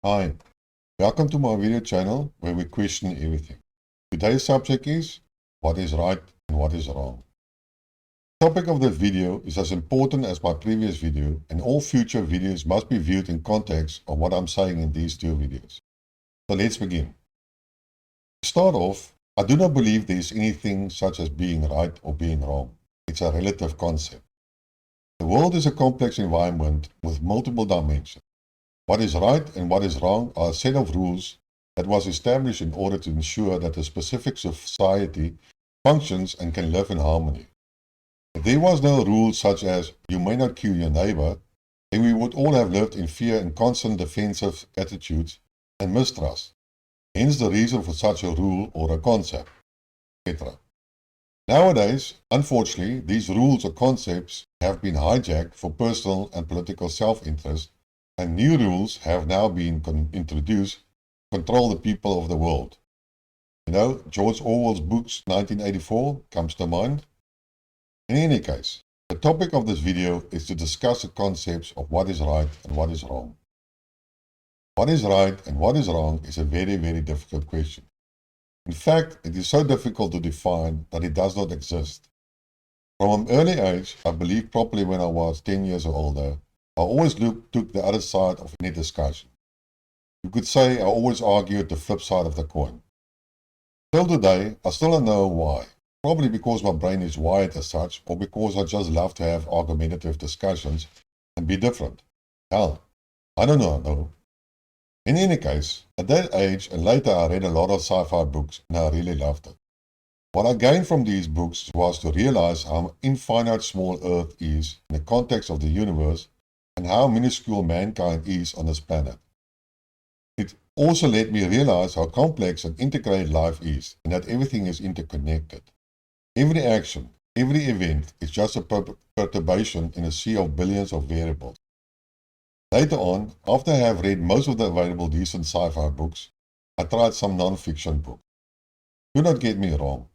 Hi, welcome to my video channel where we question everything. Today's subject is what is right and what is wrong. The topic of this video is as important as my previous video, and all future videos must be viewed in context of what I'm saying in these two videos. So let's begin. To start off, I do not believe there is anything such as being right or being wrong. It's a relative concept. The world is a complex environment with multiple dimensions. What is right and what is wrong are a set of rules that was established in order to ensure that a specific society functions and can live in harmony. If there was no rule such as you may not kill your neighbor, then we would all have lived in fear and constant defensive attitudes and mistrust. Hence the reason for such a rule or a concept, etc. Nowadays, unfortunately, these rules or concepts have been hijacked for personal and political self-interest, and new rules have now been introduced to control the people of the world. You know, George Orwell's books 1984 comes to mind. In any case, the topic of this video is to discuss the concepts of what is right and what is wrong. What is right and what is wrong is a very, very difficult question. In fact, it is so difficult to define that it does not exist. From an early age, I believe properly when I was 10 years or older, I always took the other side of any discussion. You could say I always argued the flip side of the coin. Till today, I still don't know why. Probably because my brain is wired as such, or because I just love to have argumentative discussions and be different. Hell, I don't know though. In any case, at that age and later I read a lot of sci-fi books and I really loved it. What I gained from these books was to realize how infinite small Earth is in the context of the universe and how minuscule mankind is on this planet. It also let me realize how complex and integrated life is and that everything is interconnected. Every action, every event is just a perturbation in a sea of billions of variables. Later on, after I have read most of the available decent sci-fi books, I tried some non-fiction books. Do not get me wrong,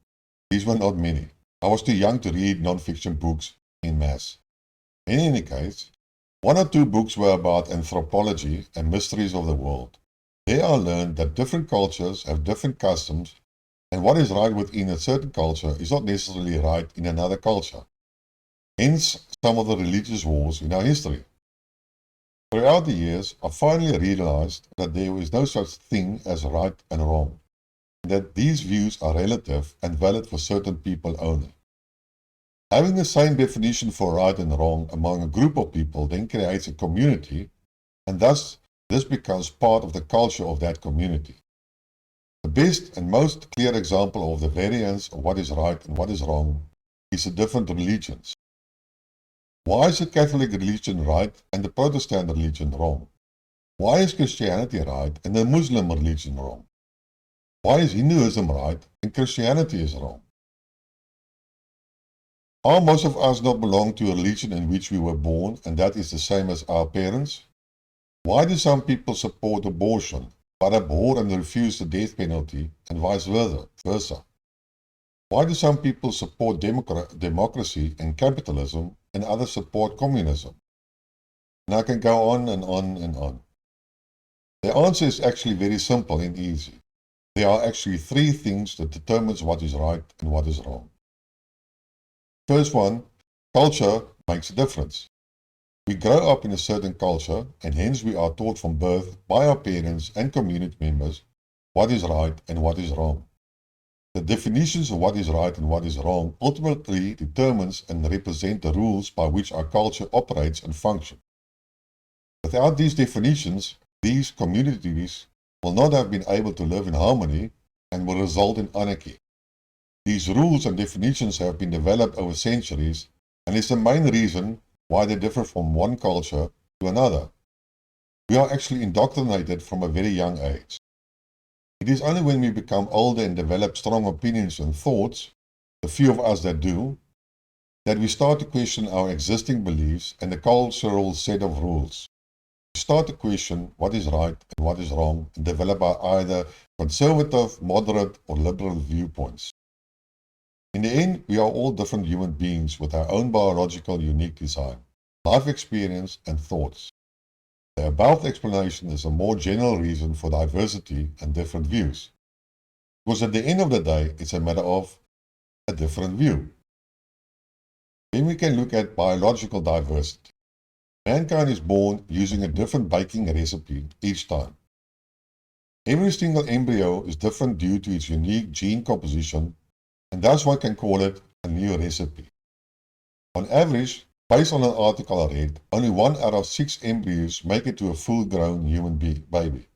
these were not many. I was too young to read non-fiction books en masse. In any case, one or two books were about anthropology and mysteries of the world. There I learned that different cultures have different customs, and what is right within a certain culture is not necessarily right in another culture. Hence some of the religious wars in our history. Throughout the years, I finally realized that there is no such thing as right and wrong, and that these views are relative and valid for certain people only. Having the same definition for right and wrong among a group of people then creates a community, and thus this becomes part of the culture of that community. The best and most clear example of the variance of what is right and what is wrong is the different religions. Why is the Catholic religion right and the Protestant religion wrong? Why is Christianity right and the Muslim religion wrong? Why is Hinduism right and Christianity is wrong? Are most of us not belong to a religion in which we were born and that is the same as our parents? Why do some people support abortion but abhor and refuse the death penalty and vice versa? Why do some people support democracy and capitalism and others support communism? And I can go on and on and on. The answer is actually very simple and easy. There are actually three things that determines what is right and what is wrong. First one, culture makes a difference. We grow up in a certain culture and hence we are taught from birth by our parents and community members what is right and what is wrong. The definitions of what is right and what is wrong ultimately determines and represent the rules by which our culture operates and functions. Without these definitions, these communities will not have been able to live in harmony and will result in anarchy. These rules and definitions have been developed over centuries and is the main reason why they differ from one culture to another. We are actually indoctrinated from a very young age. It is only when we become older and develop strong opinions and thoughts, the few of us that do, that we start to question our existing beliefs and the cultural set of rules. We start to question what is right and what is wrong and develop either conservative, moderate, or liberal viewpoints. In the end, we are all different human beings with our own biological unique design, life experience, and thoughts. The above explanation is a more general reason for diversity and different views. Because at the end of the day, it's a matter of a different view. Then we can look at biological diversity. Mankind is born using a different baking recipe each time. Every single embryo is different due to its unique gene composition, and thus one can call it a new recipe. On average, based on an article I read, only 1 out of 6 embryos make it to a full-grown human baby.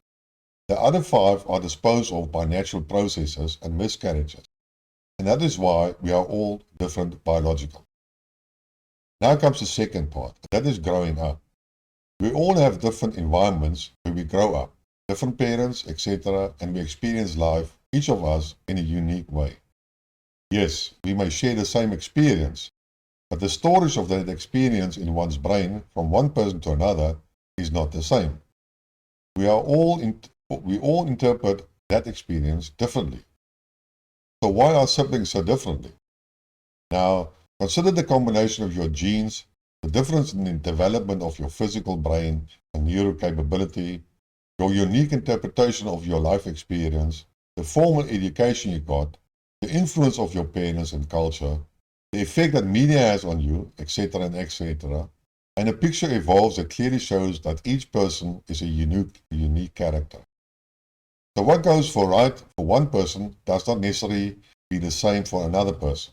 The other 5 are disposed of by natural processes and miscarriages, and that is why we are all different biologically. Now comes the second part, that is growing up. We all have different environments where we grow up, different parents, etc., and we experience life, each of us, in a unique way. Yes, we may share the same experience, but the storage of that experience in one's brain from one person to another is not the same. We all interpret that experience differently. So why are siblings so differently? Now, consider the combination of your genes, the difference in the development of your physical brain and neural capability, your unique interpretation of your life experience, the formal education you got, the influence of your parents and culture, the effect that media has on you, etc., and etc., and a picture evolves that clearly shows that each person is a unique character. So what goes for right for one person does not necessarily be the same for another person.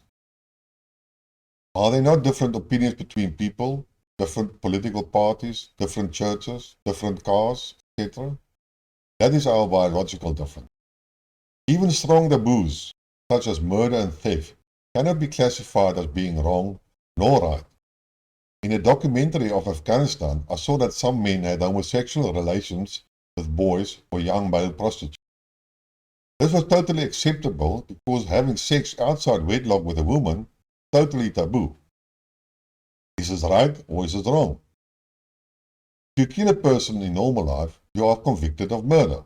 Are there not different opinions between people, different political parties, different churches, different cars, etc.? That is our biological difference. Even strong taboos, such as murder and theft, cannot be classified as being wrong nor right. In a documentary of Afghanistan, I saw that some men had homosexual relations with boys or young male prostitutes. This was totally acceptable because having sex outside wedlock with a woman, totally taboo. Is this right or is it wrong? If you kill a person in normal life, you are convicted of murder.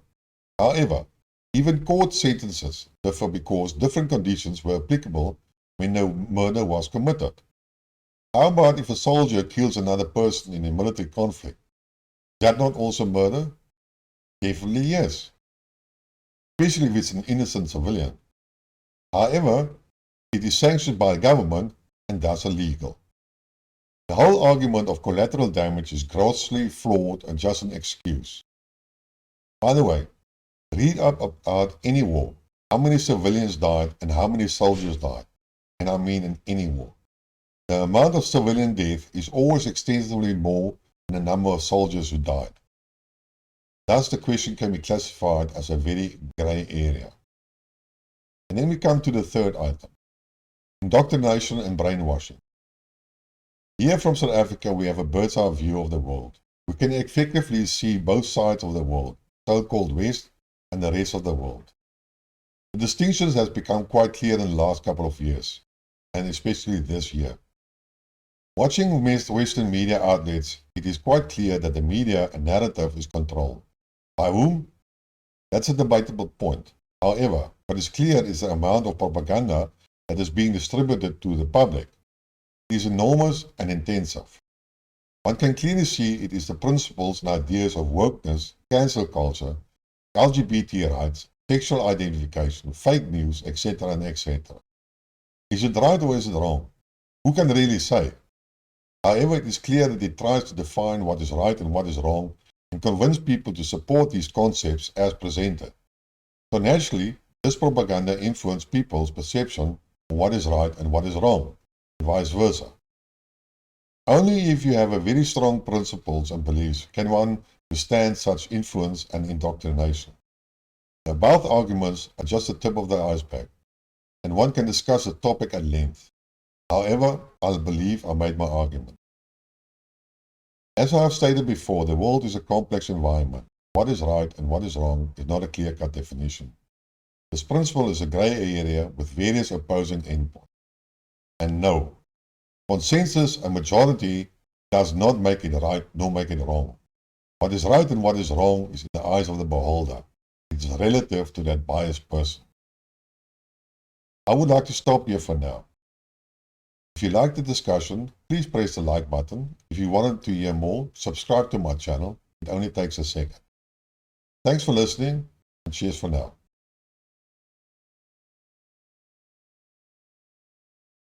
However, even court sentences differ because different conditions were applicable when the murder was committed. How about if a soldier kills another person in a military conflict? Is that not also murder? Definitely yes, especially if it's an innocent civilian. However, it is sanctioned by the government and thus illegal. The whole argument of collateral damage is grossly flawed and just an excuse. By the way, read up about any war, how many civilians died and how many soldiers died, and I mean in any war. The amount of civilian death is always extensively more than the number of soldiers who died. Thus the question can be classified as a very grey area. And then we come to the third item, indoctrination and brainwashing. Here from South Africa we have a bird's eye view of the world. We can effectively see both sides of the world, so-called West and the rest of the world. The distinctions has become quite clear in the last couple of years, and especially this year. Watching Western media outlets, it is quite clear that the media and narrative is controlled. By whom? That's a debatable point. However, what is clear is the amount of propaganda that is being distributed to the public. It is enormous and intensive. One can clearly see it is the principles and ideas of wokeness, cancel culture, LGBT rights, sexual identification, fake news, etc. and etc. Is it right or is it wrong? Who can really say? However, it is clear that it tries to define what is right and what is wrong and convince people to support these concepts as presented. So naturally, this propaganda influences people's perception of what is right and what is wrong, and vice versa. Only if you have a very strong principles and beliefs can one withstand such influence and indoctrination. The above arguments are just the tip of the iceberg, and one can discuss the topic at length. However, I believe I made my argument. As I have stated before, the world is a complex environment. What is right and what is wrong is not a clear-cut definition. This principle is a grey area with various opposing endpoints. And no, consensus and majority does not make it right nor make it wrong. What is right and what is wrong is in the eyes of the beholder. It is relative to that biased person. I would like to stop here for now. If you liked the discussion, please press the like button. If you wanted to hear more, subscribe to my channel It only takes a second. Thanks for listening, and cheers for now.